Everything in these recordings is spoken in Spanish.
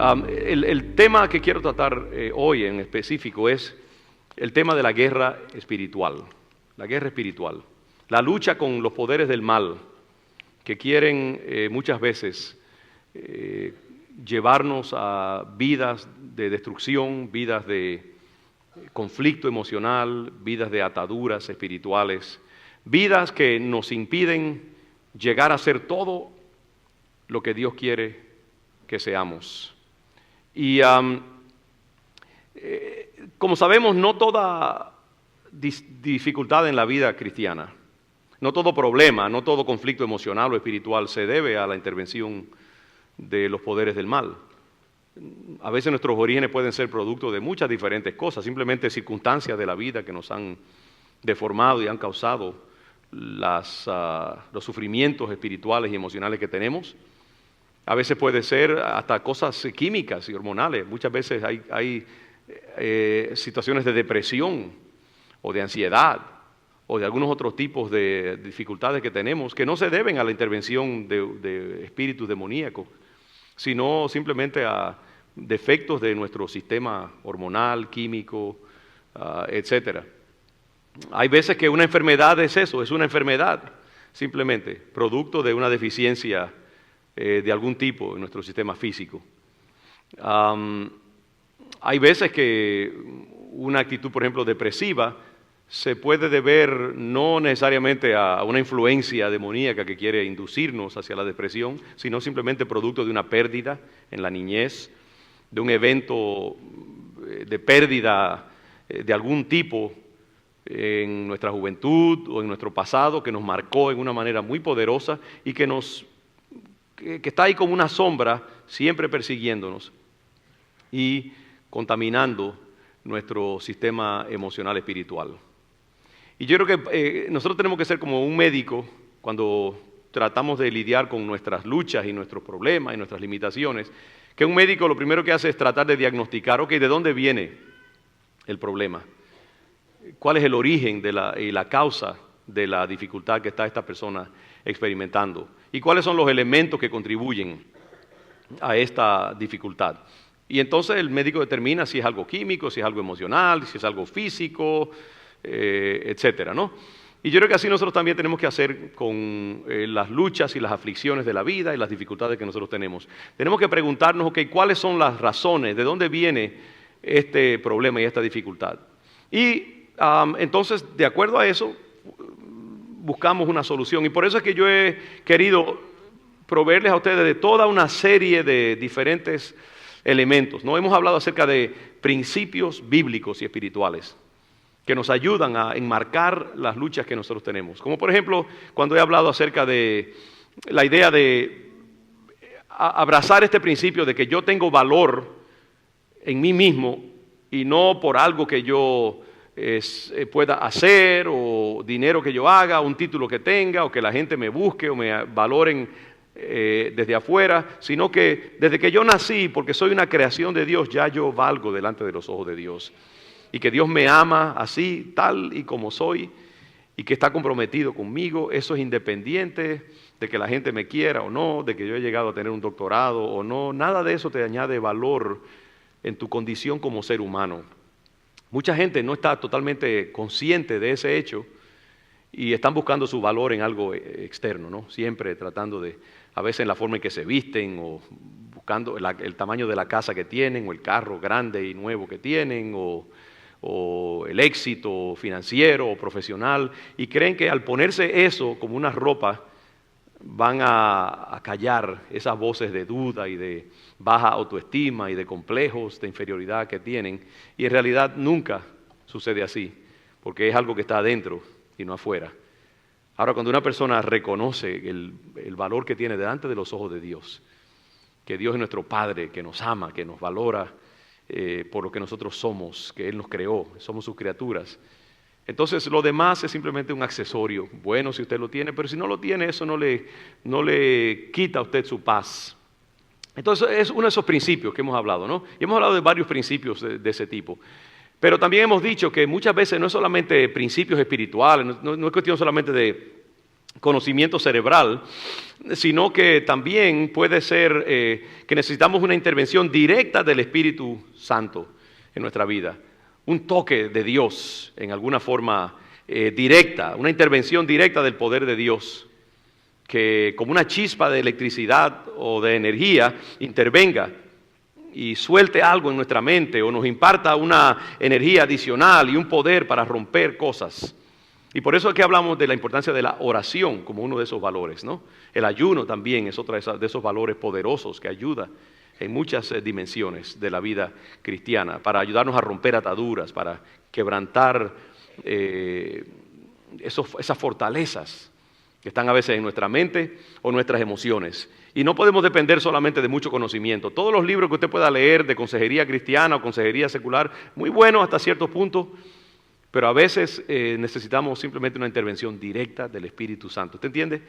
El tema que quiero tratar hoy en específico es el tema de la guerra espiritual. La guerra espiritual. La lucha con los poderes del mal que quieren muchas veces llevarnos a vidas de destrucción, vidas de conflicto emocional, vidas de ataduras espirituales, vidas que nos impiden llegar a ser todo lo que Dios quiere que seamos. Y como sabemos, no toda dificultad en la vida cristiana, no todo problema, no todo conflicto emocional o espiritual se debe a la intervención de los poderes del mal. A veces nuestros orígenes pueden ser producto de muchas diferentes cosas, simplemente circunstancias de la vida que nos han deformado y han causado los sufrimientos espirituales y emocionales que tenemos. A veces puede ser hasta cosas químicas y hormonales. Muchas veces hay situaciones de depresión o de ansiedad o de algunos otros tipos de dificultades que tenemos que no se deben a la intervención de espíritus demoníacos, sino simplemente a defectos de nuestro sistema hormonal, químico, etcétera. Hay veces que una enfermedad es eso, es una enfermedad, simplemente, producto de una deficiencia de algún tipo en nuestro sistema físico. Hay veces que una actitud, por ejemplo, depresiva, se puede deber no necesariamente a una influencia demoníaca que quiere inducirnos hacia la depresión, sino simplemente producto de una pérdida en la niñez, de un evento de pérdida de algún tipo en nuestra juventud o en nuestro pasado que nos marcó en una manera muy poderosa y que está ahí como una sombra siempre persiguiéndonos y contaminando nuestro sistema emocional espiritual. Y yo creo que nosotros tenemos que ser como un médico cuando tratamos de lidiar con nuestras luchas y nuestros problemas y nuestras limitaciones, que un médico lo primero que hace es tratar de diagnosticar, ok, ¿de dónde viene el problema? ¿Cuál es el origen y la causa de la dificultad que está esta persona experimentando? ¿Y cuáles son los elementos que contribuyen a esta dificultad? Y entonces el médico determina si es algo químico, si es algo emocional, si es algo físico, etcétera, ¿no? Y yo creo que así nosotros también tenemos que hacer con las luchas y las aflicciones de la vida y las dificultades que nosotros tenemos. Tenemos que preguntarnos, ok, ¿cuáles son las razones? ¿De dónde viene este problema y esta dificultad? Y entonces, de acuerdo a eso, buscamos una solución. Y por eso es que yo he querido proveerles a ustedes de toda una serie de diferentes elementos, ¿no? Hemos hablado acerca de principios bíblicos y espirituales que nos ayudan a enmarcar las luchas que nosotros tenemos. Como por ejemplo, cuando he hablado acerca de la idea de abrazar este principio de que yo tengo valor en mí mismo y no por algo que yo pueda hacer o dinero que yo haga, un título que tenga o que la gente me busque o me valoren desde afuera, sino que desde que yo nací, porque soy una creación de Dios, ya yo valgo delante de los ojos de Dios. Y que Dios me ama así, tal y como soy, y que está comprometido conmigo. Eso es independiente de que la gente me quiera o no, de que yo he llegado a tener un doctorado o no. Nada de eso te añade valor en tu condición como ser humano. Mucha gente no está totalmente consciente de ese hecho y están buscando su valor en algo externo, ¿no? Siempre tratando de, a veces en la forma en que se visten o buscando el tamaño de la casa que tienen o el carro grande y nuevo que tienen o el éxito financiero o profesional, y creen que al ponerse eso como una ropa van a callar esas voces de duda y de baja autoestima y de complejos de inferioridad que tienen, y en realidad nunca sucede así, porque es algo que está adentro y no afuera. Ahora, cuando una persona reconoce el valor que tiene delante de los ojos de Dios, que Dios es nuestro Padre, que nos ama, que nos valora, por lo que nosotros somos, que Él nos creó, somos sus criaturas. Entonces lo demás es simplemente un accesorio, bueno si usted lo tiene, pero si no lo tiene, eso no le quita a usted su paz. Entonces es uno de esos principios que hemos hablado, ¿no? Y hemos hablado de varios principios de ese tipo. Pero también hemos dicho que muchas veces no es solamente principios espirituales, no es cuestión solamente de conocimiento cerebral, sino que también puede ser que necesitamos una intervención directa del Espíritu Santo en nuestra vida, un toque de Dios en alguna forma directa, una intervención directa del poder de Dios, que como una chispa de electricidad o de energía intervenga y suelte algo en nuestra mente o nos imparta una energía adicional y un poder para romper cosas. Y por eso es que hablamos de la importancia de la oración como uno de esos valores, ¿no? El ayuno también es otro de esos valores poderosos que ayuda en muchas dimensiones de la vida cristiana, para ayudarnos a romper ataduras, para quebrantar esas fortalezas que están a veces en nuestra mente o nuestras emociones. Y no podemos depender solamente de mucho conocimiento. Todos los libros que usted pueda leer de consejería cristiana o consejería secular, muy buenos hasta cierto punto, pero a veces necesitamos simplemente una intervención directa del Espíritu Santo. ¿Usted entiende?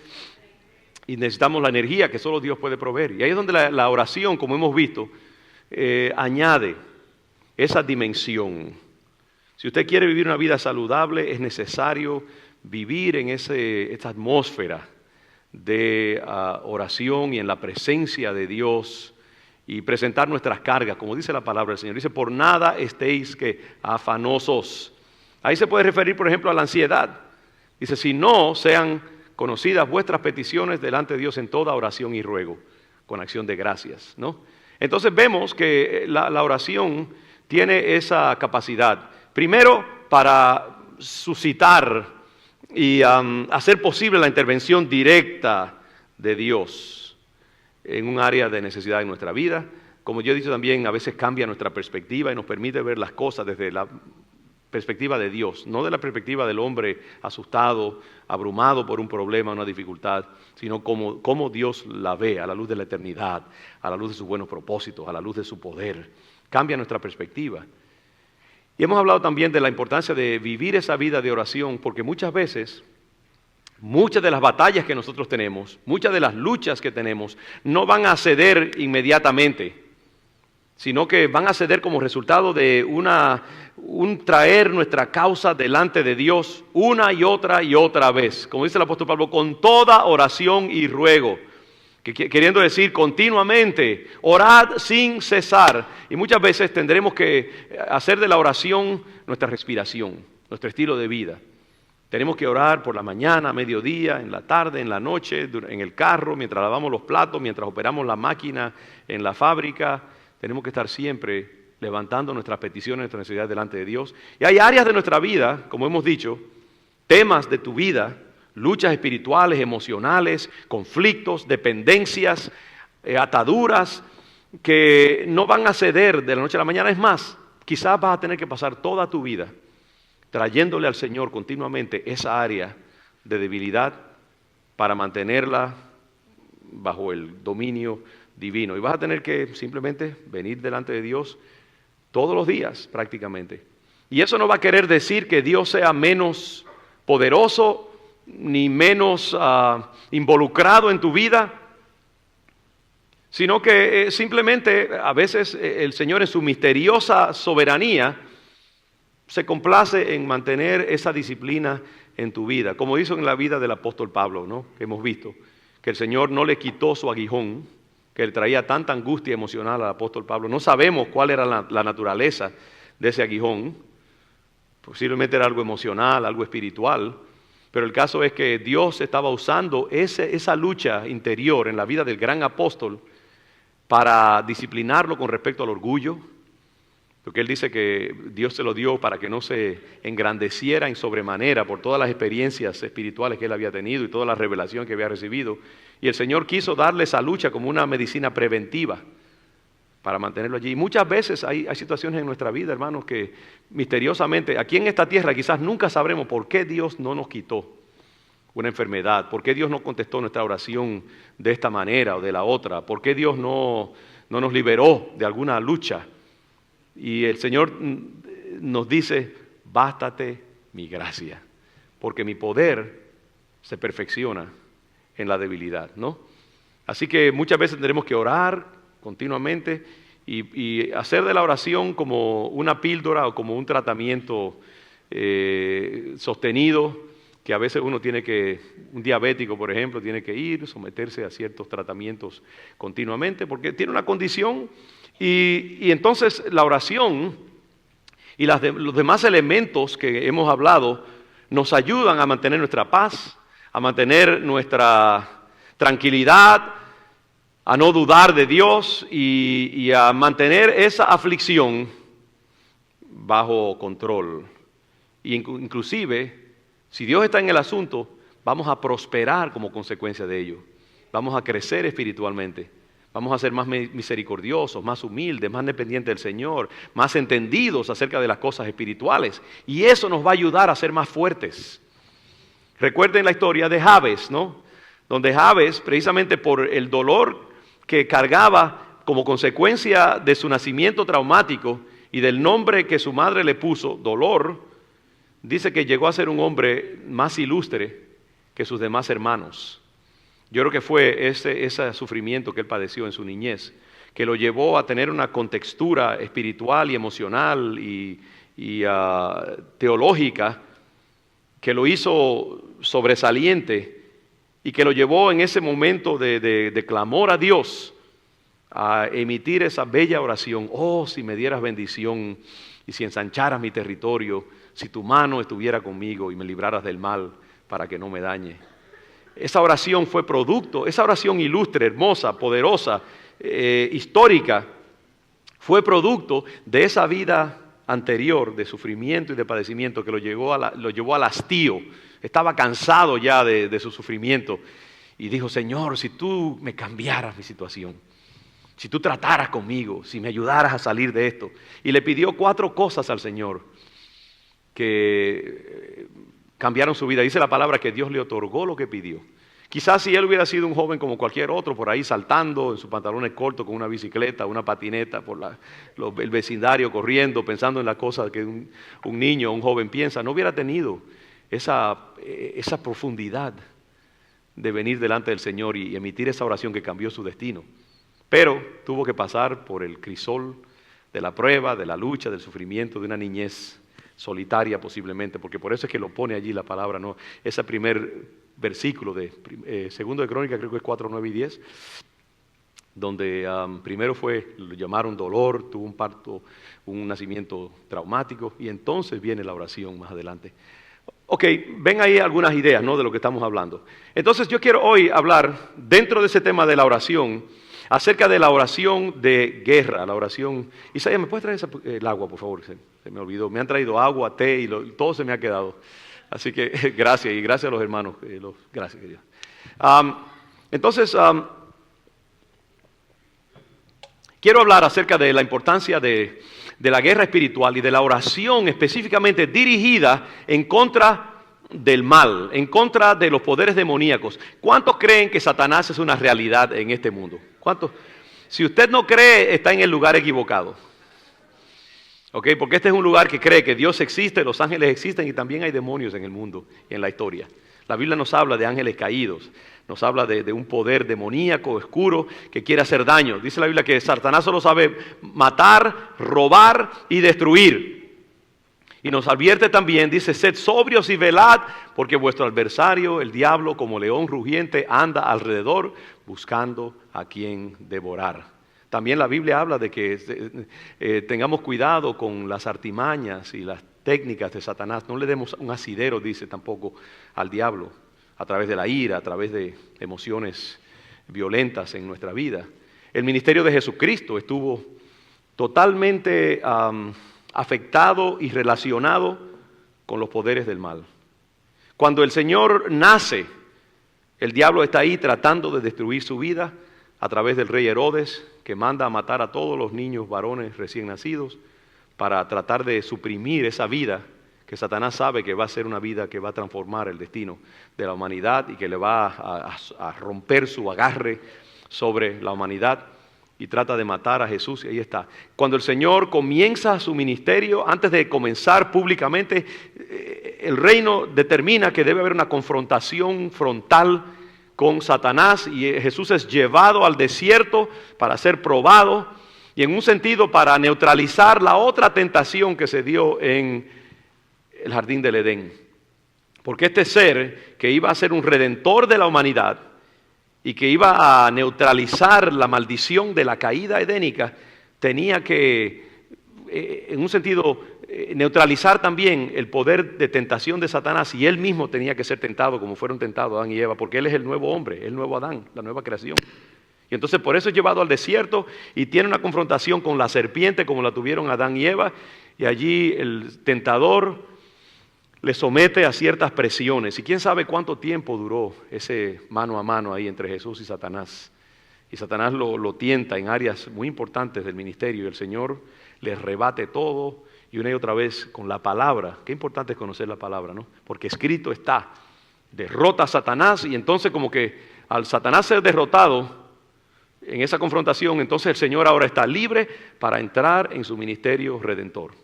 Y necesitamos la energía que solo Dios puede proveer. Y ahí es donde la oración, como hemos visto, añade esa dimensión. Si usted quiere vivir una vida saludable, es necesario vivir en esta atmósfera de oración y en la presencia de Dios y presentar nuestras cargas, como dice la palabra del Señor. Dice, por nada estéis que afanosos. Ahí se puede referir, por ejemplo, a la ansiedad. Dice, si no sean conocidas vuestras peticiones delante de Dios en toda oración y ruego, con acción de gracias, ¿no? Entonces vemos que la oración tiene esa capacidad. Primero, para suscitar y hacer posible la intervención directa de Dios en un área de necesidad de nuestra vida. Como yo he dicho también, a veces cambia nuestra perspectiva y nos permite ver las cosas desde la perspectiva de Dios, no de la perspectiva del hombre asustado, abrumado por un problema, una dificultad, sino como Dios la ve a la luz de la eternidad, a la luz de sus buenos propósitos, a la luz de su poder. Cambia nuestra perspectiva. Y hemos hablado también de la importancia de vivir esa vida de oración, porque muchas veces, muchas de las batallas que nosotros tenemos, muchas de las luchas que tenemos, no van a ceder inmediatamente, sino que van a ceder como resultado de un traer nuestra causa delante de Dios una y otra vez. Como dice el apóstol Pablo, con toda oración y ruego. Queriendo decir continuamente, orad sin cesar. Y muchas veces tendremos que hacer de la oración nuestra respiración, nuestro estilo de vida. Tenemos que orar por la mañana, a mediodía, en la tarde, en la noche, en el carro, mientras lavamos los platos, mientras operamos la máquina en la fábrica. Tenemos que estar siempre levantando nuestras peticiones, nuestras necesidades delante de Dios. Y hay áreas de nuestra vida, como hemos dicho, temas de tu vida, luchas espirituales, emocionales, conflictos, dependencias, ataduras, que no van a ceder de la noche a la mañana. Es más, quizás vas a tener que pasar toda tu vida trayéndole al Señor continuamente esa área de debilidad para mantenerla bajo el dominio divino. Y vas a tener que simplemente venir delante de Dios todos los días prácticamente. Y eso no va a querer decir que Dios sea menos poderoso ni menos involucrado en tu vida, sino que simplemente a veces el Señor en su misteriosa soberanía se complace en mantener esa disciplina en tu vida, como hizo en la vida del apóstol Pablo, ¿no? Que hemos visto, que el Señor no le quitó su aguijón, que le traía tanta angustia emocional al apóstol Pablo. No sabemos cuál era la naturaleza de ese aguijón, posiblemente era algo emocional, algo espiritual, pero el caso es que Dios estaba usando esa lucha interior en la vida del gran apóstol para disciplinarlo con respecto al orgullo, porque él dice que Dios se lo dio para que no se engrandeciera en sobremanera por todas las experiencias espirituales que él había tenido y toda la revelación que había recibido. Y el Señor quiso darle esa lucha como una medicina preventiva para mantenerlo allí. Y muchas veces hay situaciones en nuestra vida, hermanos, que misteriosamente, aquí en esta tierra quizás nunca sabremos por qué Dios no nos quitó una enfermedad, por qué Dios no contestó nuestra oración de esta manera o de la otra, por qué Dios no nos liberó de alguna lucha. Y el Señor nos dice, bástate mi gracia, porque mi poder se perfecciona en la debilidad, ¿no? Así que muchas veces tendremos que orar continuamente y hacer de la oración como una píldora o como un tratamiento sostenido que a veces uno tiene que, un diabético por ejemplo, tiene que ir, someterse a ciertos tratamientos continuamente porque tiene una condición y entonces la oración y los demás elementos que hemos hablado nos ayudan a mantener nuestra paz, a mantener nuestra tranquilidad, a no dudar de Dios y a mantener esa aflicción bajo control. Y inclusive, si Dios está en el asunto, vamos a prosperar como consecuencia de ello. Vamos a crecer espiritualmente. Vamos a ser más misericordiosos, más humildes, más dependientes del Señor, más entendidos acerca de las cosas espirituales. Y eso nos va a ayudar a ser más fuertes. Recuerden la historia de Jabes, ¿no? Donde Jabes, precisamente por el dolor que cargaba como consecuencia de su nacimiento traumático y del nombre que su madre le puso, dolor, dice que llegó a ser un hombre más ilustre que sus demás hermanos. Yo creo que fue ese sufrimiento que él padeció en su niñez, que lo llevó a tener una contextura espiritual y emocional y teológica que lo hizo sobresaliente y que lo llevó en ese momento de clamor a Dios a emitir esa bella oración: oh, si me dieras bendición y si ensancharas mi territorio, si tu mano estuviera conmigo y me libraras del mal para que no me dañe. Esa oración fue producto, esa oración ilustre, hermosa, poderosa, histórica, fue producto de esa vida anterior de sufrimiento y de padecimiento que lo llevó al hastío. Estaba cansado ya de su sufrimiento y dijo: Señor, si tú me cambiaras mi situación, si tú trataras conmigo, si me ayudaras a salir de esto. Y le pidió 4 cosas al Señor que cambiaron su vida. Dice la palabra que Dios le otorgó lo que pidió. Quizás si él hubiera sido un joven como cualquier otro, por ahí saltando en sus pantalones cortos con una bicicleta, una patineta, por el vecindario corriendo, pensando en las cosas que un niño o un joven piensa, no hubiera tenido esa profundidad de venir delante del Señor y emitir esa oración que cambió su destino. Pero tuvo que pasar por el crisol de la prueba, de la lucha, del sufrimiento, de una niñez solitaria posiblemente, porque por eso es que lo pone allí la palabra, ¿no? Ese primer versículo de Segundo de Crónicas, creo que es 4, 9 y 10, donde primero lo llamaron dolor, tuvo un parto, un nacimiento traumático, y entonces viene la oración más adelante. Ok, ven ahí algunas ideas, ¿no?, de lo que estamos hablando. Entonces yo quiero hoy hablar, dentro de ese tema de la oración, acerca de la oración de guerra, la oración... Isaías, ¿me puedes traer el agua, por favor? Se me olvidó. Me han traído agua, té y todo se me ha quedado. Así que gracias, y gracias a los hermanos. Gracias, querido. Entonces, quiero hablar acerca de la importancia de la guerra espiritual y de la oración específicamente dirigida en contra del mal, en contra de los poderes demoníacos. ¿Cuántos creen que Satanás es una realidad en este mundo? ¿Cuántos? Si usted no cree, está en el lugar equivocado. ¿Ok? Porque este es un lugar que cree que Dios existe, los ángeles existen y también hay demonios en el mundo y en la historia. La Biblia nos habla de ángeles caídos, nos habla de un poder demoníaco, oscuro, que quiere hacer daño. Dice la Biblia que Satanás solo sabe matar, robar y destruir. Y nos advierte también, dice: sed sobrios y velad, porque vuestro adversario, el diablo, como león rugiente, anda alrededor buscando a quien devorar. También la Biblia habla de que tengamos cuidado con las artimañas y las técnicas de Satanás. No le demos un asidero, dice tampoco, al diablo, a través de la ira, a través de emociones violentas en nuestra vida. El ministerio de Jesucristo estuvo totalmente afectado y relacionado con los poderes del mal. Cuando el Señor nace, el diablo está ahí tratando de destruir su vida a través del rey Herodes, que manda a matar a todos los niños varones recién nacidos para tratar de suprimir esa vida que Satanás sabe que va a ser una vida que va a transformar el destino de la humanidad y que le va a romper su agarre sobre la humanidad, y trata de matar a Jesús. Y ahí está. Cuando el Señor comienza su ministerio, antes de comenzar públicamente, el reino determina que debe haber una confrontación frontal con Satanás, y Jesús es llevado al desierto para ser probado, y en un sentido para neutralizar la otra tentación que se dio en el jardín del Edén. Porque este ser que iba a ser un redentor de la humanidad y que iba a neutralizar la maldición de la caída edénica, tenía que, en un sentido, neutralizar también el poder de tentación de Satanás, y él mismo tenía que ser tentado como fueron tentados Adán y Eva, porque él es el nuevo hombre, el nuevo Adán, la nueva creación. Y entonces por eso es llevado al desierto y tiene una confrontación con la serpiente como la tuvieron Adán y Eva, y allí el tentador le somete a ciertas presiones. Y quién sabe cuánto tiempo duró ese mano a mano ahí entre Jesús y Satanás. Y Satanás lo tienta en áreas muy importantes del ministerio, y el Señor le rebate todo, y una y otra vez con la palabra. Qué importante es conocer la palabra, ¿no? Porque escrito está, derrota a Satanás, y entonces como que al Satanás ser derrotado en esa confrontación, entonces el Señor ahora está libre para entrar en su ministerio redentor.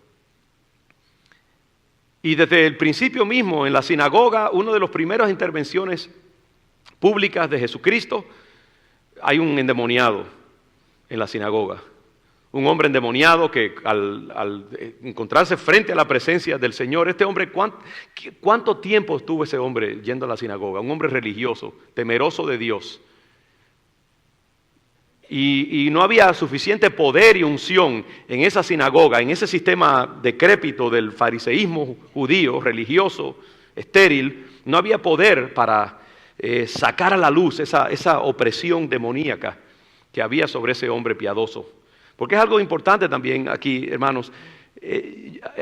Y desde el principio mismo, en la sinagoga, una de las primeras intervenciones públicas de Jesucristo, hay un endemoniado en la sinagoga. Un hombre endemoniado que al encontrarse frente a la presencia del Señor, este hombre, ¿cuánto tiempo estuvo ese hombre yendo a la sinagoga? Un hombre religioso, temeroso de Dios. Y no había suficiente poder y unción en esa sinagoga, en ese sistema decrépito del fariseísmo judío, religioso, estéril. No había poder para sacar a la luz esa opresión demoníaca que había sobre ese hombre piadoso. Porque es algo importante también aquí, hermanos.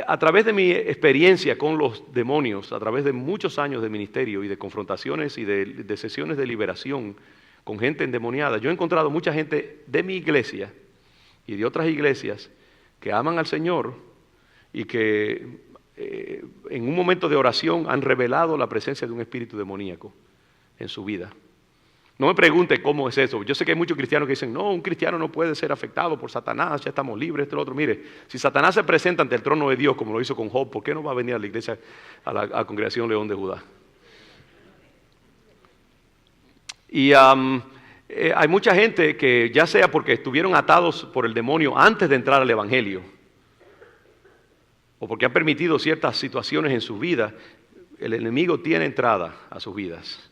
A través de mi experiencia con los demonios, a través de muchos años de ministerio y de confrontaciones y de sesiones de liberación con gente endemoniada, yo he encontrado mucha gente de mi iglesia y de otras iglesias que aman al Señor y que en un momento de oración han revelado la presencia de un espíritu demoníaco en su vida. No me pregunte cómo es eso. Yo sé que hay muchos cristianos que dicen, no, un cristiano no puede ser afectado por Satanás, ya estamos libres, esto y lo otro. Mire, si Satanás se presenta ante el trono de Dios como lo hizo con Job, ¿por qué no va a venir a la iglesia, a la congregación León de Judá? Y hay mucha gente que, ya sea porque estuvieron atados por el demonio antes de entrar al evangelio, o porque han permitido ciertas situaciones en su vida, el enemigo tiene entrada a sus vidas.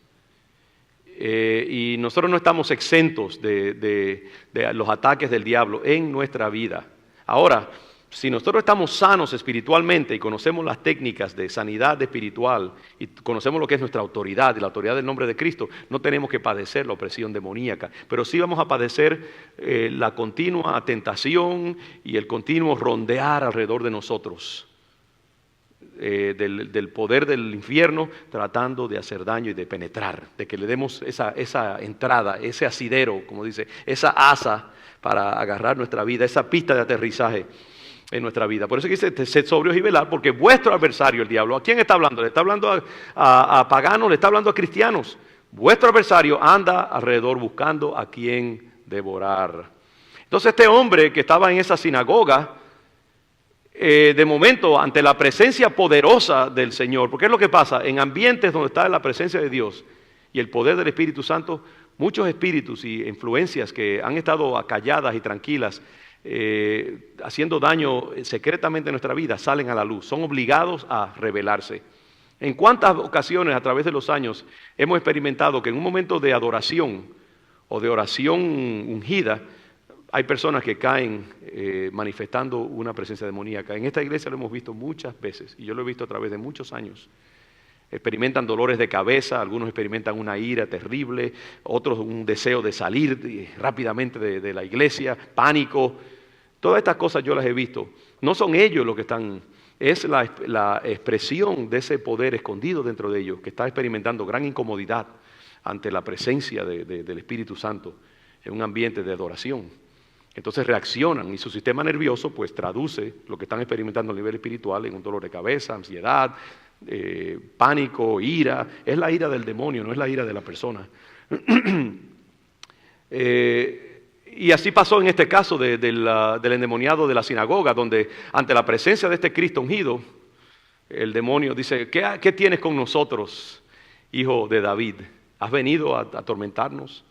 Y nosotros no estamos exentos de los ataques del diablo en nuestra vida. Ahora, si nosotros estamos sanos espiritualmente y conocemos las técnicas de sanidad espiritual y conocemos lo que es nuestra autoridad y la autoridad del nombre de Cristo, no tenemos que padecer la opresión demoníaca, pero sí vamos a padecer la continua tentación y el continuo rondear alrededor de nosotros del poder del infierno, tratando de hacer daño y de penetrar, de que le demos esa entrada, ese asidero, como dice, esa asa para agarrar nuestra vida, esa pista de aterrizaje en nuestra vida. Por eso dice, sed sobrios y velar, porque vuestro adversario, el diablo, ¿a quién está hablando? ¿Le está hablando a paganos? ¿Le está hablando a cristianos? Vuestro adversario anda alrededor buscando a quien devorar. Entonces este hombre que estaba en esa sinagoga, de momento, ante la presencia poderosa del Señor, porque es lo que pasa, en ambientes donde está la presencia de Dios y el poder del Espíritu Santo, muchos espíritus y influencias que han estado acalladas y tranquilas, haciendo daño secretamente en nuestra vida, salen a la luz, son obligados a revelarse. ¿En cuántas ocasiones a través de los años hemos experimentado que en un momento de adoración o de oración ungida, hay personas que caen manifestando una presencia demoníaca? En esta iglesia lo hemos visto muchas veces, y yo lo he visto a través de muchos años. Experimentan dolores de cabeza, algunos experimentan una ira terrible, otros un deseo de salir rápidamente de la iglesia, pánico. Todas estas cosas yo las he visto. No son ellos los que están, es la expresión de ese poder escondido dentro de ellos, que está experimentando gran incomodidad ante la presencia del Espíritu Santo en un ambiente de adoración. Entonces reaccionan y su sistema nervioso pues traduce lo que están experimentando a nivel espiritual en un dolor de cabeza, ansiedad, pánico, ira. Es la ira del demonio, no es la ira de la persona. Y así pasó en este caso del endemoniado de la sinagoga, donde ante la presencia de este Cristo ungido, el demonio dice, ¿qué tienes con nosotros, hijo de David? ¿Has venido a atormentarnos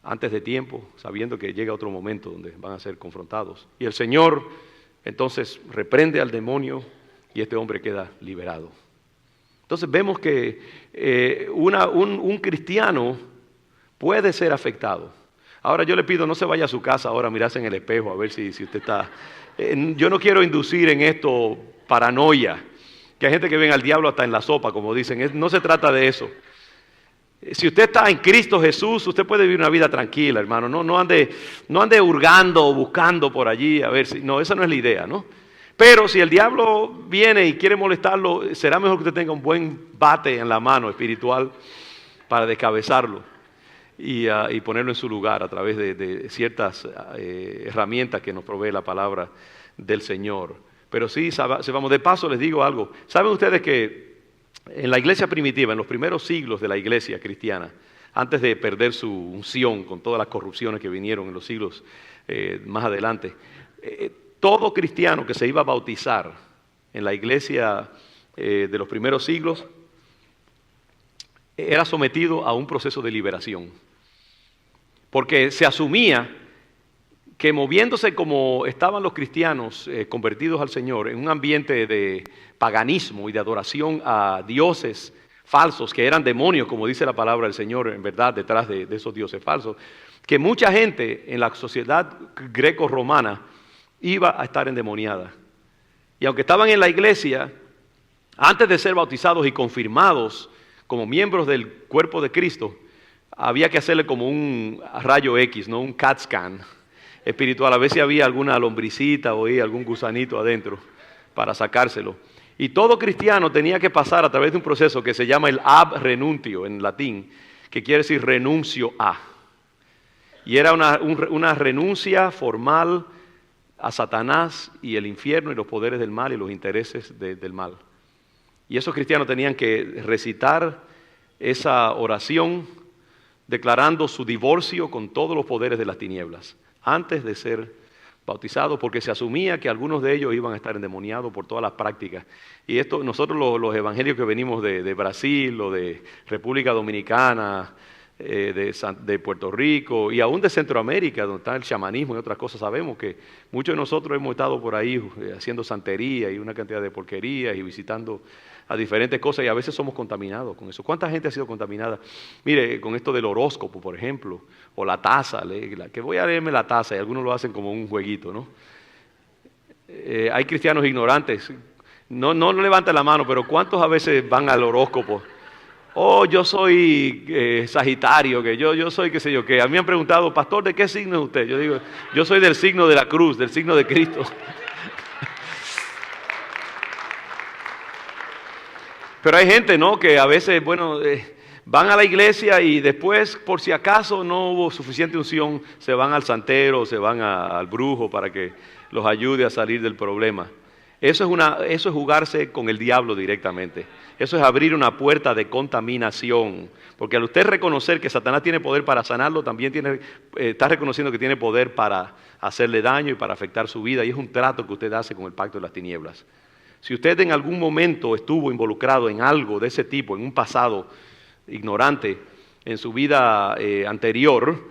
antes de tiempo, sabiendo que llega otro momento donde van a ser confrontados? Y el Señor entonces reprende al demonio y este hombre queda liberado. Entonces vemos que un cristiano puede ser afectado. Ahora yo le pido, no se vaya a su casa ahora a mirarse en el espejo a ver si usted está... yo no quiero inducir en esto paranoia, que hay gente que ven al diablo hasta en la sopa, como dicen. No se trata de eso. Si usted está en Cristo Jesús, usted puede vivir una vida tranquila, hermano. No ande hurgando o buscando por allí a ver si... No, esa no es la idea, ¿no? Pero si el diablo viene y quiere molestarlo, será mejor que usted tenga un buen bate en la mano espiritual para descabezarlo y ponerlo en su lugar a través de ciertas herramientas que nos provee la palabra del Señor. Pero sí, vamos, de paso les digo algo. ¿Saben ustedes que en la iglesia primitiva, en los primeros siglos de la iglesia cristiana, antes de perder su unción con todas las corrupciones que vinieron en los siglos más adelante, todo cristiano que se iba a bautizar en la iglesia de los primeros siglos era sometido a un proceso de liberación. Porque se asumía que moviéndose como estaban los cristianos convertidos al Señor, en un ambiente de paganismo y de adoración a dioses falsos, que eran demonios, como dice la palabra del Señor, en verdad, detrás de esos dioses falsos, que mucha gente en la sociedad greco-romana iba a estar endemoniada. Y aunque estaban en la iglesia, antes de ser bautizados y confirmados como miembros del cuerpo de Cristo, había que hacerle como un rayo X, ¿no? Un CAT scan espiritual, a ver si había alguna lombricita o algún gusanito adentro para sacárselo. Y todo cristiano tenía que pasar a través de un proceso que se llama el ab renuntio en latín, que quiere decir renuncio a. Y era una renuncia formal a Satanás y el infierno y los poderes del mal y los intereses del mal. Y esos cristianos tenían que recitar esa oración declarando su divorcio con todos los poderes de las tinieblas antes de ser bautizados, porque se asumía que algunos de ellos iban a estar endemoniados por todas las prácticas. Y esto, nosotros los evangelios que venimos de Brasil o de República Dominicana, de Puerto Rico y aún de Centroamérica, donde está el chamanismo y otras cosas, sabemos que muchos de nosotros hemos estado por ahí haciendo santería y una cantidad de porquerías y visitando a diferentes cosas, y a veces somos contaminados con eso. ¿Cuánta gente ha sido contaminada? Mire, con esto del horóscopo, por ejemplo, o la taza, que voy a leerme la taza, y algunos lo hacen como un jueguito, ¿no? Hay cristianos ignorantes, no levanten la mano, pero ¿cuántos a veces van al horóscopo? Oh, yo soy Sagitario, que yo soy qué sé yo qué. A mí me han preguntado, pastor, ¿de qué signo es usted? Yo digo, yo soy del signo de la cruz, del signo de Cristo. Pero hay gente, ¿no?, que a veces, bueno, van a la iglesia y después, por si acaso no hubo suficiente unción, se van al santero, se van al brujo para que los ayude a salir del problema. Eso es jugarse con el diablo directamente. Eso es abrir una puerta de contaminación. Porque al usted reconocer que Satanás tiene poder para sanarlo, también está reconociendo que tiene poder para hacerle daño y para afectar su vida. Y es un trato que usted hace con el pacto de las tinieblas. Si usted en algún momento estuvo involucrado en algo de ese tipo, en un pasado ignorante, en su vida anterior,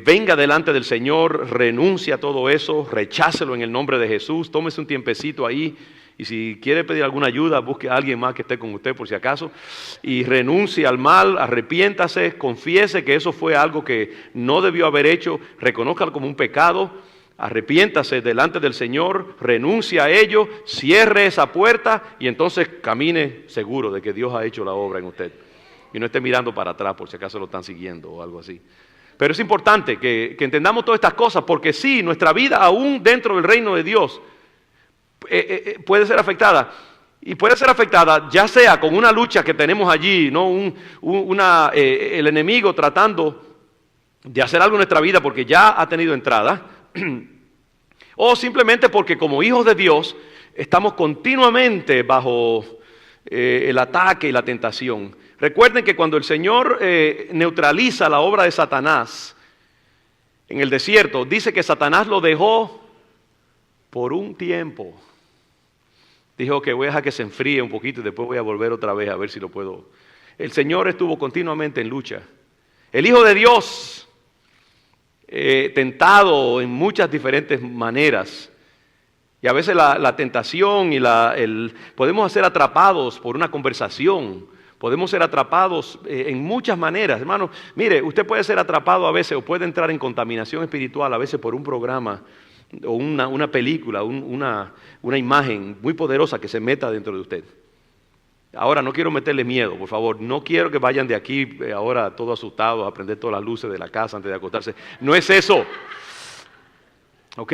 venga delante del Señor, renuncie a todo eso, rechácelo en el nombre de Jesús, tómese un tiempecito ahí, y si quiere pedir alguna ayuda, busque a alguien más que esté con usted por si acaso, y renuncie al mal, arrepiéntase, confiese que eso fue algo que no debió haber hecho, reconózcalo como un pecado, arrepiéntase delante del Señor, renuncie a ello, cierre esa puerta y entonces camine seguro de que Dios ha hecho la obra en usted. Y no esté mirando para atrás por si acaso lo están siguiendo o algo así. Pero es importante que entendamos todas estas cosas, porque sí, nuestra vida aún dentro del reino de Dios puede ser afectada. Y puede ser afectada ya sea con una lucha que tenemos allí, ¿no? El enemigo tratando de hacer algo en nuestra vida porque ya ha tenido entrada, o simplemente porque como hijos de Dios estamos continuamente bajo el ataque y la tentación. Recuerden que cuando el Señor neutraliza la obra de Satanás en el desierto, dice que Satanás lo dejó por un tiempo. Dijo que voy a dejar que se enfríe un poquito y después voy a volver otra vez a ver si lo puedo. El Señor estuvo continuamente en lucha. El Hijo de Dios, tentado en muchas diferentes maneras, Y a veces la tentación y podemos ser atrapados por una conversación, podemos ser atrapados en muchas maneras. Hermano, mire, usted puede ser atrapado a veces o puede entrar en contaminación espiritual a veces por un programa o una película, una imagen muy poderosa que se meta dentro de usted. Ahora, no quiero meterle miedo, por favor. No quiero que vayan de aquí ahora todos asustados a prender todas las luces de la casa antes de acostarse. No es eso. ¿Ok?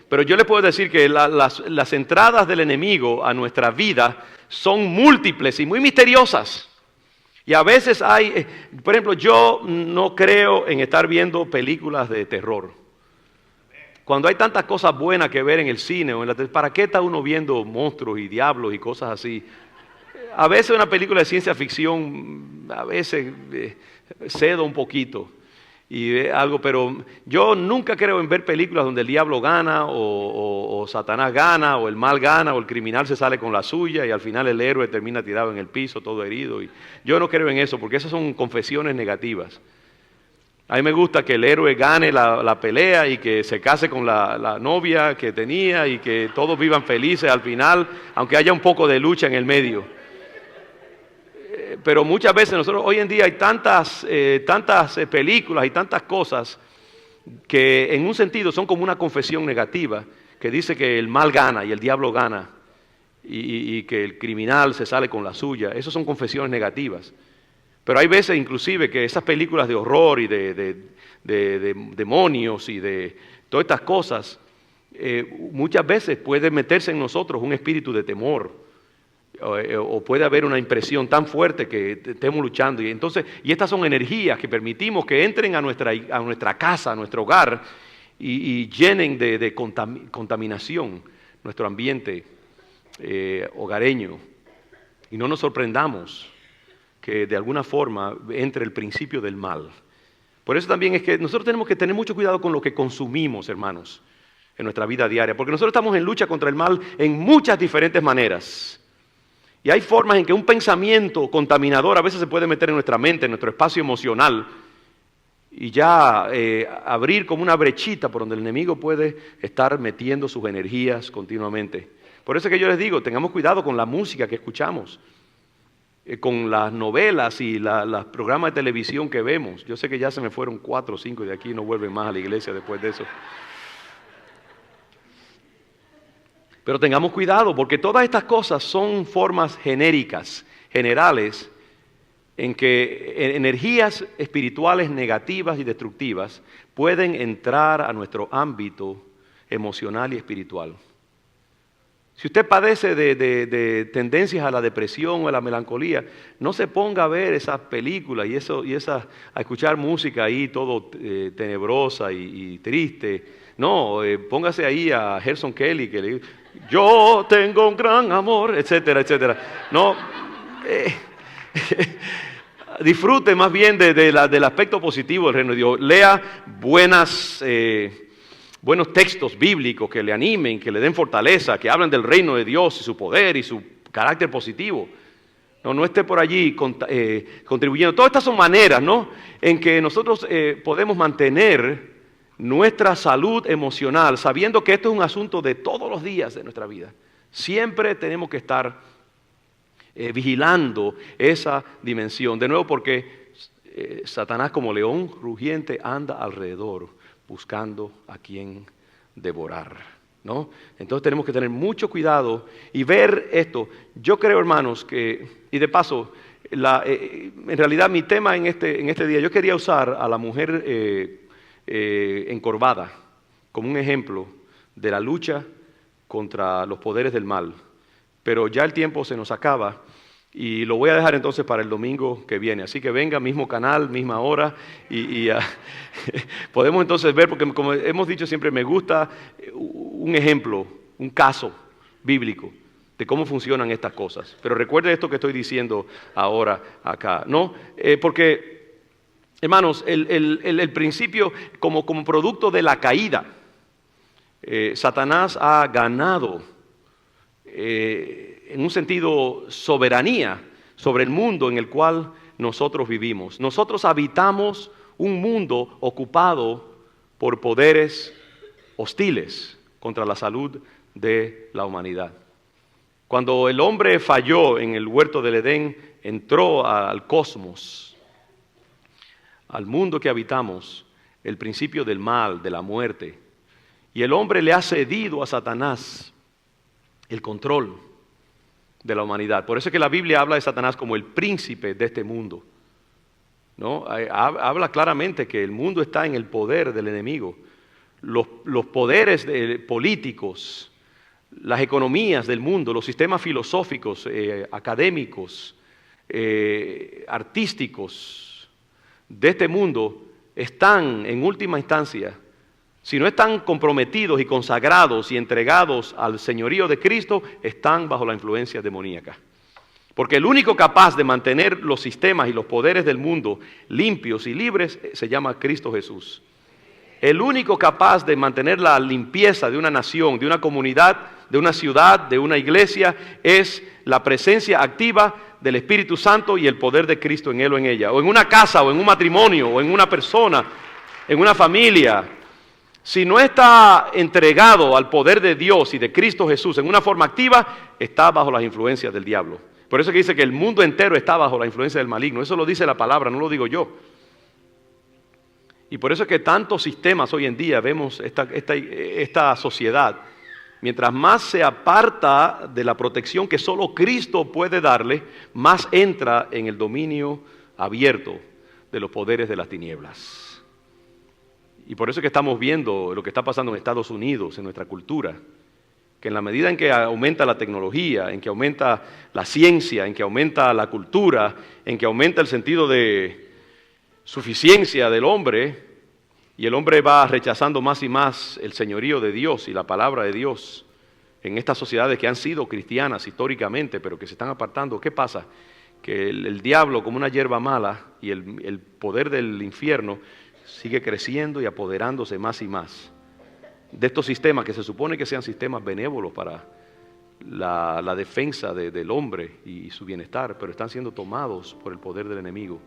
Pero yo le puedo decir que las entradas del enemigo a nuestra vida son múltiples y muy misteriosas. Y a veces hay, por ejemplo, yo no creo en estar viendo películas de terror. Cuando hay tantas cosas buenas que ver en el cine o en la televisión, ¿para qué está uno viendo monstruos y diablos y cosas así? A veces una película de ciencia ficción, a veces cedo un poquito y algo, pero yo nunca creo en ver películas donde el diablo gana o Satanás gana o el mal gana o el criminal se sale con la suya y al final el héroe termina tirado en el piso todo herido. Y yo no creo en eso porque esas son confesiones negativas. A mí me gusta que el héroe gane la pelea y que se case con la novia que tenía y que todos vivan felices al final, aunque haya un poco de lucha en el medio. Pero muchas veces nosotros hoy en día hay tantas películas y tantas cosas que en un sentido son como una confesión negativa que dice que el mal gana y el diablo gana y que el criminal se sale con la suya. Esas son confesiones negativas. Pero hay veces inclusive que esas películas de horror y de demonios y de todas estas cosas, muchas veces puede meterse en nosotros un espíritu de temor. O puede haber una impresión tan fuerte que estemos luchando. Y estas son energías que permitimos que entren a nuestra casa, a nuestro hogar, y llenen de contaminación nuestro ambiente hogareño. Y no nos sorprendamos que de alguna forma entre el principio del mal. Por eso también es que nosotros tenemos que tener mucho cuidado con lo que consumimos, hermanos, en nuestra vida diaria. Porque nosotros estamos en lucha contra el mal en muchas diferentes maneras. Y hay formas en que un pensamiento contaminador a veces se puede meter en nuestra mente, en nuestro espacio emocional, y ya abrir como una brechita por donde el enemigo puede estar metiendo sus energías continuamente. Por eso es que yo les digo, tengamos cuidado con la música que escuchamos, con las novelas y los programas de televisión que vemos. Yo sé que ya se me fueron 4 o 5 de aquí y no vuelven más a la iglesia después de eso. Pero tengamos cuidado porque todas estas cosas son formas genéricas, generales, en que energías espirituales negativas y destructivas pueden entrar a nuestro ámbito emocional y espiritual. Si usted padece de tendencias a la depresión o a la melancolía, no se ponga a ver esas películas a escuchar música ahí todo tenebrosa y triste. No, póngase ahí a Gerson Kelly que le dice, yo tengo un gran amor, etcétera, etcétera. No, disfrute más bien del aspecto positivo del reino de Dios. Lea buenos textos bíblicos que le animen, que le den fortaleza, que hablen del reino de Dios y su poder y su carácter positivo. No esté por allí contribuyendo. Todas estas son maneras, ¿no?, en que nosotros podemos mantener nuestra salud emocional, sabiendo que esto es un asunto de todos los días de nuestra vida. Siempre tenemos que estar vigilando esa dimensión. De nuevo, porque Satanás como león rugiente anda alrededor buscando a quien devorar, ¿no? Entonces tenemos que tener mucho cuidado y ver esto. Yo creo, hermanos, y de paso, en realidad mi tema en este día, yo quería usar a la mujer encorvada como un ejemplo de la lucha contra los poderes del mal, pero ya el tiempo se nos acaba y lo voy a dejar entonces para el domingo que viene, así que venga, mismo canal, misma hora y podemos entonces ver, porque como hemos dicho siempre, me gusta un ejemplo, un caso bíblico de cómo funcionan estas cosas, pero recuerde esto que estoy diciendo ahora acá, ¿no? Porque hermanos, el principio, como producto de la caída, Satanás ha ganado, en un sentido, soberanía sobre el mundo en el cual nosotros vivimos. Nosotros habitamos un mundo ocupado por poderes hostiles contra la salud de la humanidad. Cuando el hombre falló en el huerto del Edén, entró al cosmos, al mundo que habitamos, el principio del mal, de la muerte. Y el hombre le ha cedido a Satanás el control de la humanidad. Por eso es que la Biblia habla de Satanás como el príncipe de este mundo, ¿no? Habla claramente que el mundo está en el poder del enemigo. Los poderes políticos, las economías del mundo, los sistemas filosóficos, académicos, artísticos de este mundo están en última instancia, si no están comprometidos y consagrados y entregados al señorío de Cristo, están bajo la influencia demoníaca. Porque el único capaz de mantener los sistemas y los poderes del mundo limpios y libres se llama Cristo Jesús. El único capaz de mantener la limpieza de una nación, de una comunidad, de una ciudad, de una iglesia, es la presencia activa del Espíritu Santo y el poder de Cristo en él o en ella. O en una casa, o en un matrimonio, o en una persona, en una familia. Si no está entregado al poder de Dios y de Cristo Jesús en una forma activa, está bajo las influencias del diablo. Por eso que dice que el mundo entero está bajo la influencia del maligno. Eso lo dice la palabra, no lo digo yo. Y por eso es que tantos sistemas hoy en día vemos esta sociedad. Mientras más se aparta de la protección que solo Cristo puede darle, más entra en el dominio abierto de los poderes de las tinieblas. Y por eso es que estamos viendo lo que está pasando en Estados Unidos, en nuestra cultura, que en la medida en que aumenta la tecnología, en que aumenta la ciencia, en que aumenta la cultura, en que aumenta el sentido de suficiencia del hombre, y el hombre va rechazando más y más el señorío de Dios y la palabra de Dios en estas sociedades que han sido cristianas históricamente, pero que se están apartando. ¿Qué pasa? Que el diablo, como una hierba mala, y el poder del infierno sigue creciendo y apoderándose más y más de estos sistemas que se supone que sean sistemas benévolos para la defensa del hombre y su bienestar, pero están siendo tomados por el poder del enemigo.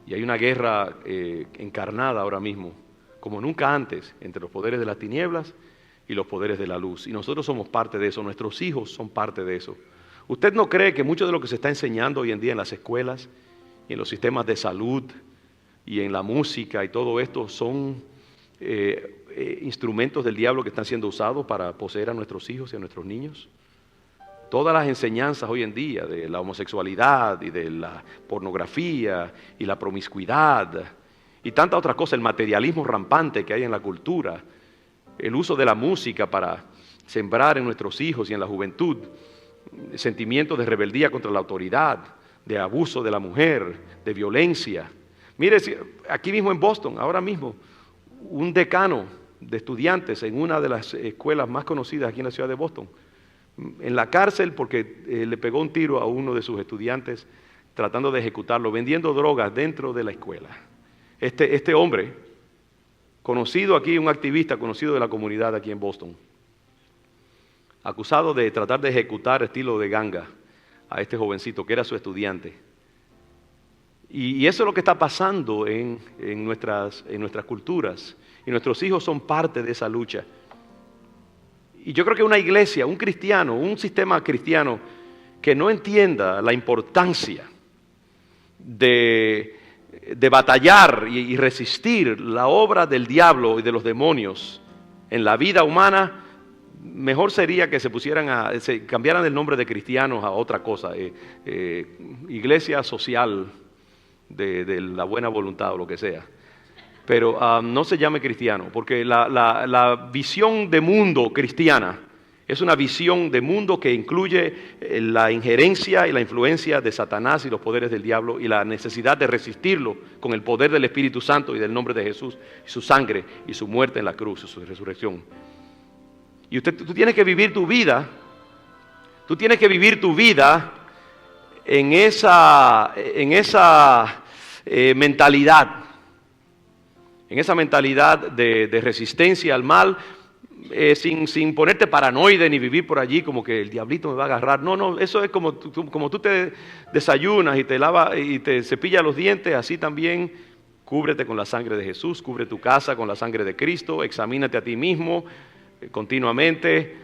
Y hay una guerra encarnada ahora mismo, como nunca antes, entre los poderes de las tinieblas y los poderes de la luz. Y nosotros somos parte de eso, nuestros hijos son parte de eso. ¿Usted no cree que mucho de lo que se está enseñando hoy en día en las escuelas y en los sistemas de salud y en la música y todo esto son instrumentos del diablo que están siendo usados para poseer a nuestros hijos y a nuestros niños? Todas las enseñanzas hoy en día de la homosexualidad y de la pornografía y la promiscuidad y tantas otras cosas, el materialismo rampante que hay en la cultura, el uso de la música para sembrar en nuestros hijos y en la juventud sentimientos de rebeldía contra la autoridad, de abuso de la mujer, de violencia. Mire, aquí mismo en Boston, ahora mismo, un decano de estudiantes en una de las escuelas más conocidas aquí en la ciudad de Boston, en la cárcel porque le pegó un tiro a uno de sus estudiantes tratando de ejecutarlo, vendiendo drogas dentro de la escuela. Este hombre, conocido aquí, un activista conocido de la comunidad aquí en Boston, acusado de tratar de ejecutar estilo de ganga a este jovencito que era su estudiante. Y eso es lo que está pasando en nuestras culturas. Y nuestros hijos son parte de esa lucha. Y yo creo que una iglesia, un cristiano, un sistema cristiano que no entienda la importancia de batallar y resistir la obra del diablo y de los demonios en la vida humana, mejor sería que se cambiaran el nombre de cristianos a otra cosa, iglesia social de la buena voluntad o lo que sea. Pero no se llame cristiano, porque la visión de mundo cristiana es una visión de mundo que incluye la injerencia y la influencia de Satanás y los poderes del diablo y la necesidad de resistirlo con el poder del Espíritu Santo y del nombre de Jesús, y su sangre y su muerte en la cruz y su resurrección. Y tú tienes que vivir tu vida, en esa mentalidad. En esa mentalidad de resistencia al mal, sin ponerte paranoide ni vivir por allí como que el diablito me va a agarrar. No, eso es como tú te desayunas y te lavas y te cepillas los dientes, así también cúbrete con la sangre de Jesús, cubre tu casa con la sangre de Cristo, examínate a ti mismo, continuamente.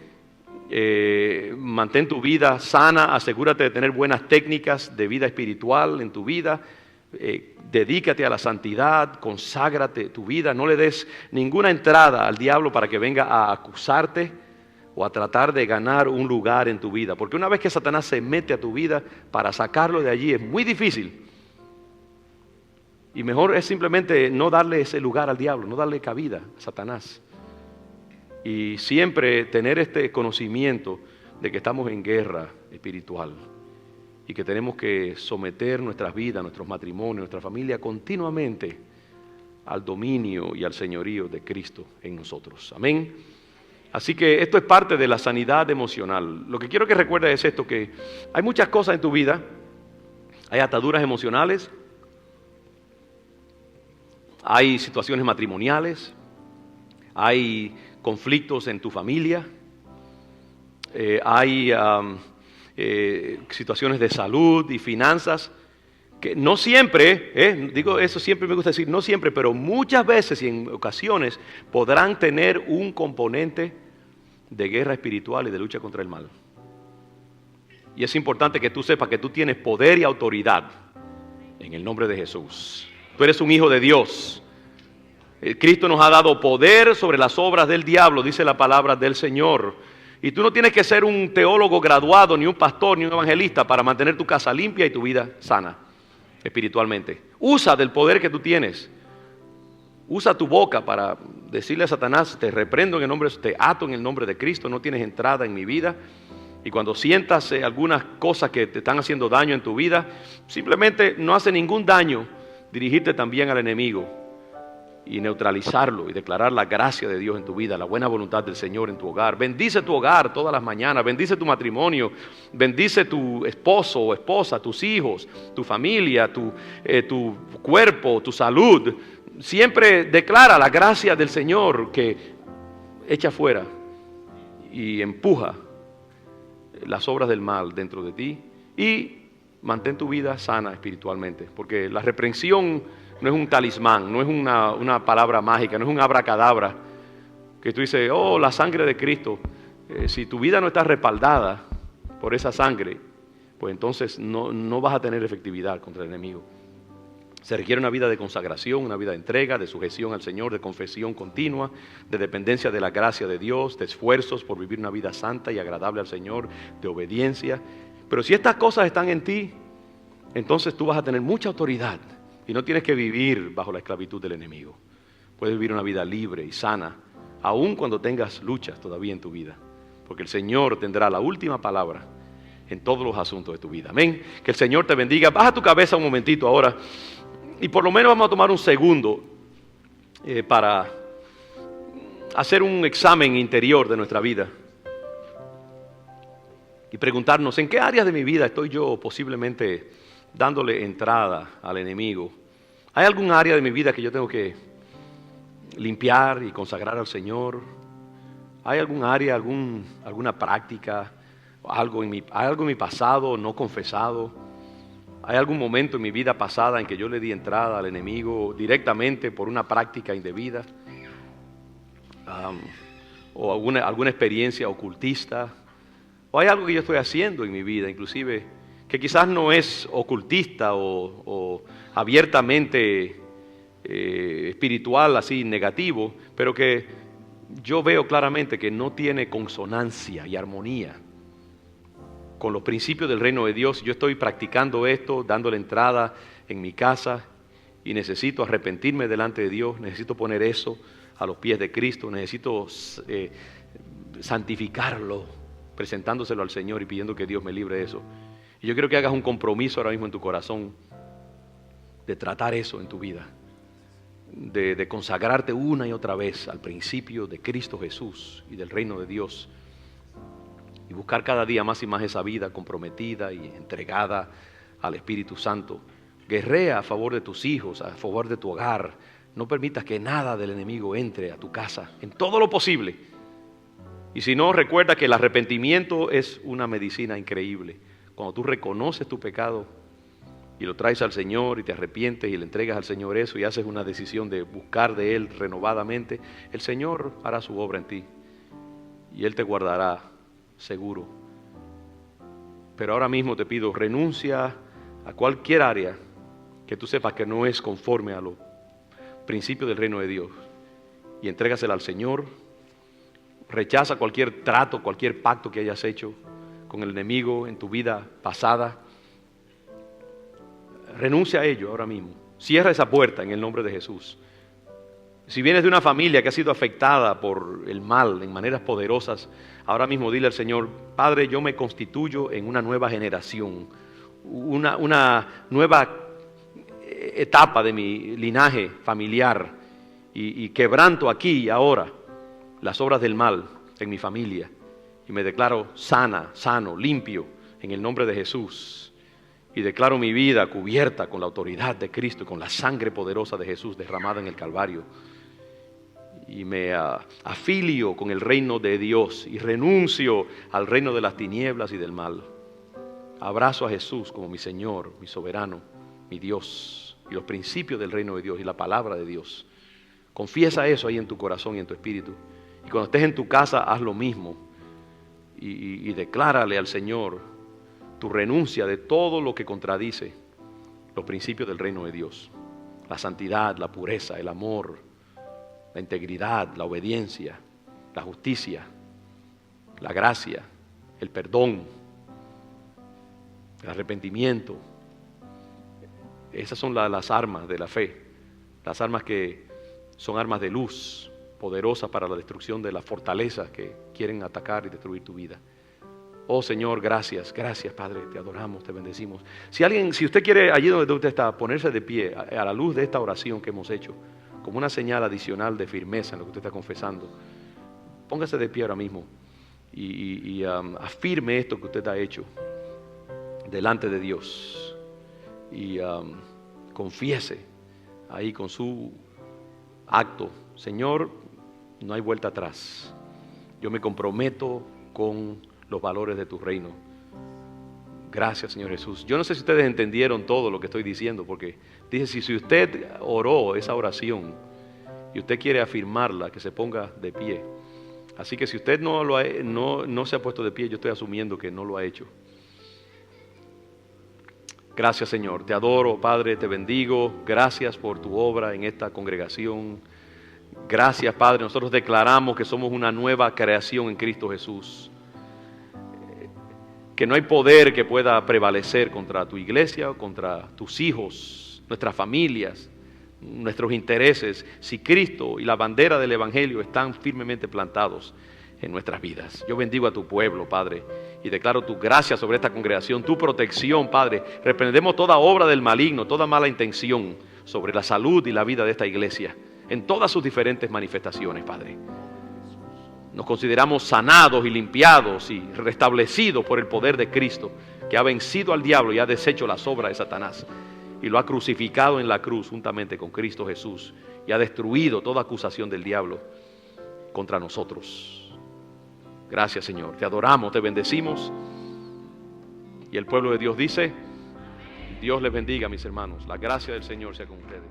Mantén tu vida sana, asegúrate de tener buenas técnicas de vida espiritual en tu vida. Dedícate a la santidad, conságrate tu vida, no le des ninguna entrada al diablo para que venga a acusarte o a tratar de ganar un lugar en tu vida. Porque una vez que Satanás se mete a tu vida, para sacarlo de allí es muy difícil. Y mejor es simplemente no darle ese lugar al diablo, no darle cabida a Satanás. Y siempre tener este conocimiento de que estamos en guerra espiritual y que tenemos que someter nuestras vidas, nuestros matrimonios, nuestra familia continuamente al dominio y al señorío de Cristo en nosotros. Amén. Así que esto es parte de la sanidad emocional. Lo que quiero que recuerdes es esto, que hay muchas cosas en tu vida, hay ataduras emocionales, hay situaciones matrimoniales, hay conflictos en tu familia, hay situaciones de salud y finanzas, que no siempre, digo eso siempre me gusta decir, no siempre, pero muchas veces y en ocasiones podrán tener un componente de guerra espiritual y de lucha contra el mal. Y es importante que tú sepas que tú tienes poder y autoridad en el nombre de Jesús. Tú eres un hijo de Dios. Cristo nos ha dado poder sobre las obras del diablo, dice la palabra del Señor. Y tú no tienes que ser un teólogo graduado, ni un pastor, ni un evangelista para mantener tu casa limpia y tu vida sana espiritualmente. Usa del poder que tú tienes. Usa tu boca para decirle a Satanás, te reprendo en el nombre, te ato en el nombre de Cristo, no tienes entrada en mi vida. Y cuando sientas algunas cosas que te están haciendo daño en tu vida, simplemente no hace ningún daño dirigirte también al enemigo y neutralizarlo y declarar la gracia de Dios en tu vida, la buena voluntad del Señor en tu hogar. Bendice tu hogar todas las mañanas, bendice tu matrimonio, bendice tu esposo o esposa, tus hijos, tu familia, tu cuerpo, tu salud. Siempre declara la gracia del Señor que echa fuera y empuja las obras del mal dentro de ti, y mantén tu vida sana espiritualmente, porque la reprensión no es un talismán, no es una palabra mágica, no es un abracadabra que tú dices, oh, la sangre de Cristo. Si tu vida no está respaldada por esa sangre, pues entonces no vas a tener efectividad contra el enemigo. Se requiere una vida de consagración, una vida de entrega, de sujeción al Señor, de confesión continua, de dependencia de la gracia de Dios, de esfuerzos por vivir una vida santa y agradable al Señor, de obediencia. Pero si estas cosas están en ti, entonces tú vas a tener mucha autoridad y no tienes que vivir bajo la esclavitud del enemigo. Puedes vivir una vida libre y sana, aun cuando tengas luchas todavía en tu vida, porque el Señor tendrá la última palabra en todos los asuntos de tu vida. Amén. Que el Señor te bendiga. Baja tu cabeza un momentito ahora. Y por lo menos vamos a tomar un segundo para hacer un examen interior de nuestra vida y preguntarnos en qué áreas de mi vida estoy yo posiblemente dándole entrada al enemigo. ¿Hay algún área de mi vida que yo tengo que limpiar y consagrar al Señor? ¿Hay algún área, alguna práctica, algo en mi pasado no confesado? ¿Hay algún momento en mi vida pasada en que yo le di entrada al enemigo directamente por una práctica indebida? ¿O alguna experiencia ocultista? ¿O hay algo que yo estoy haciendo en mi vida, inclusive, que quizás no es ocultista o abiertamente espiritual, así negativo, pero que yo veo claramente que no tiene consonancia y armonía con los principios del reino de Dios? Yo estoy practicando esto, dándole entrada en mi casa, y necesito arrepentirme delante de Dios, necesito poner eso a los pies de Cristo, necesito santificarlo, presentándoselo al Señor y pidiendo que Dios me libre de eso. Y yo quiero que hagas un compromiso ahora mismo en tu corazón de tratar eso en tu vida, de consagrarte una y otra vez al principio de Cristo Jesús y del reino de Dios, y buscar cada día más y más esa vida comprometida y entregada al Espíritu Santo. Guerrea a favor de tus hijos, a favor de tu hogar. No permitas que nada del enemigo entre a tu casa en todo lo posible. Y si no, recuerda que el arrepentimiento es una medicina increíble. Cuando tú reconoces tu pecado y lo traes al Señor y te arrepientes y le entregas al Señor eso y haces una decisión de buscar de Él renovadamente, el Señor hará su obra en ti y Él te guardará seguro. Pero ahora mismo te pido, renuncia a cualquier área que tú sepas que no es conforme a los principios del reino de Dios y entrégasela al Señor. Rechaza cualquier trato, cualquier pacto que hayas hecho con el enemigo en tu vida pasada. Renuncia a ello ahora mismo. Cierra esa puerta en el nombre de Jesús. Si vienes de una familia que ha sido afectada por el mal en maneras poderosas, ahora mismo dile al Señor: Padre, yo me constituyo en una nueva generación, una nueva etapa de mi linaje familiar y quebranto aquí y ahora las obras del mal en mi familia y me declaro sano, limpio en el nombre de Jesús y declaro mi vida cubierta con la autoridad de Cristo y con la sangre poderosa de Jesús derramada en el Calvario. Y me afilio con el reino de Dios y renuncio al reino de las tinieblas y del mal. Abrazo a Jesús como mi Señor, mi soberano, mi Dios y los principios del reino de Dios y la palabra de Dios. Confiesa eso ahí en tu corazón y en tu espíritu. Y cuando estés en tu casa, haz lo mismo y declárale al Señor tu renuncia de todo lo que contradice los principios del reino de Dios. La santidad, la pureza, el amor, la integridad, la obediencia, la justicia, la gracia, el perdón, el arrepentimiento. Esas son las armas de la fe, las armas que son armas de luz, poderosas para la destrucción de las fortalezas que quieren atacar y destruir tu vida. Oh Señor, gracias Padre, te adoramos, te bendecimos. Si usted quiere, allí donde usted está, ponerse de pie a la luz de esta oración que hemos hecho, como una señal adicional de firmeza en lo que usted está confesando, póngase de pie ahora mismo y afirme esto que usted ha hecho delante de Dios y confiese ahí con su acto: Señor, no hay vuelta atrás, yo me comprometo con los valores de tu reino. Gracias, Señor Jesús. Yo no sé si ustedes entendieron todo lo que estoy diciendo, porque dice, si usted oró esa oración y usted quiere afirmarla, que se ponga de pie. Así que si usted no se ha puesto de pie, yo estoy asumiendo que no lo ha hecho. Gracias, Señor. Te adoro, Padre, te bendigo. Gracias por tu obra en esta congregación. Gracias, Padre. Nosotros declaramos que somos una nueva creación en Cristo Jesús. Que no hay poder que pueda prevalecer contra tu iglesia o contra tus hijos, nuestras familias, nuestros intereses, si Cristo y la bandera del Evangelio están firmemente plantados en nuestras vidas. Yo bendigo a tu pueblo, Padre, y declaro tu gracia sobre esta congregación, tu protección, Padre. Reprendemos toda obra del maligno, toda mala intención sobre la salud y la vida de esta iglesia, en todas sus diferentes manifestaciones, Padre. Nos consideramos sanados y limpiados y restablecidos por el poder de Cristo, que ha vencido al diablo y ha deshecho las obras de Satanás y lo ha crucificado en la cruz juntamente con Cristo Jesús y ha destruido toda acusación del diablo contra nosotros. Gracias, Señor. Te adoramos, te bendecimos. Y el pueblo de Dios dice: Dios les bendiga, mis hermanos. La gracia del Señor sea con ustedes.